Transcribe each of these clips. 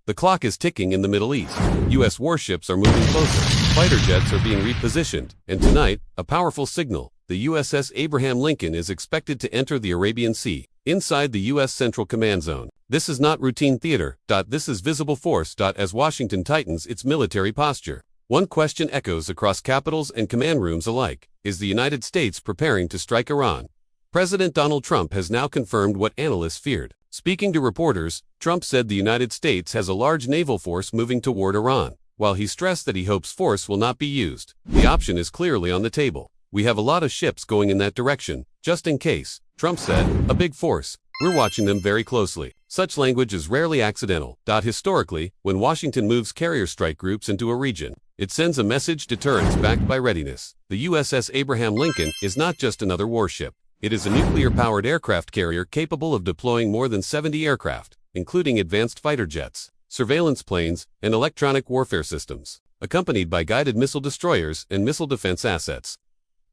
The clock is ticking in the Middle East. U.S. warships are moving closer. Fighter jets are being repositioned. And tonight, a powerful signal. The USS Abraham Lincoln is expected to enter the Arabian Sea, inside the U.S. Central Command Zone. This is not routine theater. This is visible force. As Washington tightens its military posture. One question echoes across capitals and command rooms alike. Is the United States preparing to strike Iran? President Donald Trump has now confirmed what analysts feared. Speaking to reporters, Trump said the United States has a large naval force moving toward Iran, while he stressed that he hopes force will not be used. The option is clearly on the table. We have a lot of ships going in that direction, just in case, Trump said. A big force. We're watching them very closely. Such language is rarely accidental. Historically, when Washington moves carrier strike groups into a region, it sends a message: deterrence backed by readiness. The USS Abraham Lincoln is not just another warship. It is a nuclear-powered aircraft carrier capable of deploying more than 70 aircraft, including advanced fighter jets, surveillance planes, and electronic warfare systems, accompanied by guided missile destroyers and missile defense assets.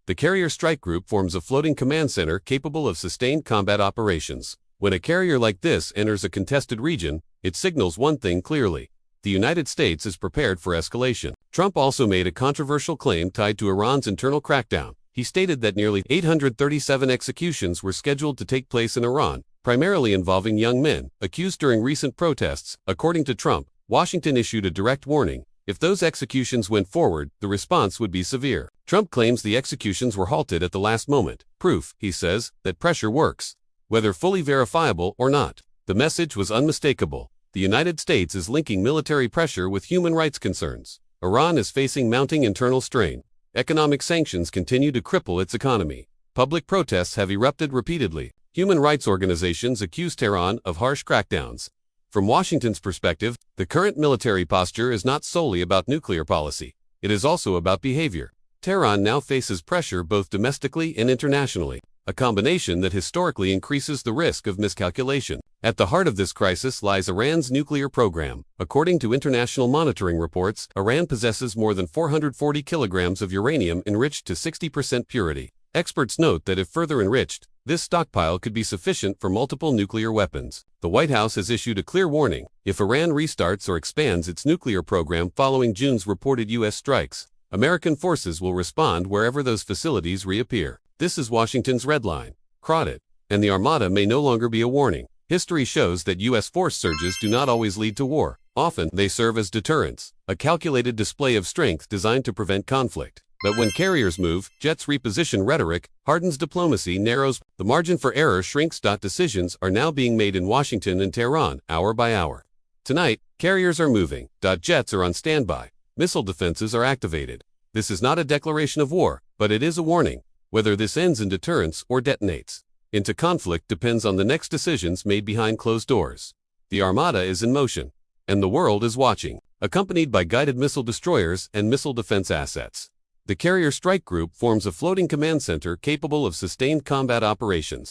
The Carrier Strike Group forms a floating command center capable of sustained combat operations. When a carrier like this enters a contested region, it signals one thing clearly: the United States is prepared for escalation. Trump also made a controversial claim tied to Iran's internal crackdown. He stated that nearly 837 executions were scheduled to take place in Iran, primarily involving young men, accused during recent protests. According to Trump, Washington issued a direct warning: if those executions went forward, the response would be severe. Trump claims the executions were halted at the last moment. Proof, he says, that pressure works, whether fully verifiable or not. The message was unmistakable. The United States is linking military pressure with human rights concerns. Iran is facing mounting internal strain. Economic sanctions continue to cripple its economy. Public protests have erupted repeatedly. Human rights organizations accuse Tehran of harsh crackdowns. From Washington's perspective, the current military posture is not solely about nuclear policy. It is also about behavior. Tehran now faces pressure both domestically and internationally, a combination that historically increases the risk of miscalculation. At the heart of this crisis lies Iran's nuclear program. According to international monitoring reports, Iran possesses more than 440 kilograms of uranium enriched to 60% purity. Experts note that if further enriched, this stockpile could be sufficient for multiple nuclear weapons. The White House has issued a clear warning: if Iran restarts or expands its nuclear program following June's reported U.S. strikes, American forces will respond wherever those facilities reappear. This is Washington's red line. Cross it, and the Armada may no longer be a warning. History shows that U.S. force surges do not always lead to war. Often, they serve as deterrence, a calculated display of strength designed to prevent conflict. But when carriers move, jets reposition, rhetoric hardens, diplomacy narrows, the margin for error shrinks. Decisions are now being made in Washington and Tehran, hour by hour. Tonight, carriers are moving. Jets are on standby. Missile defenses are activated. This is not a declaration of war, but it is a warning. Whether this ends in deterrence or detonates into conflict depends on the next decisions made behind closed doors. The Armada is in motion, and the world is watching, accompanied by guided missile destroyers and missile defense assets. The Carrier Strike Group forms a floating command center capable of sustained combat operations.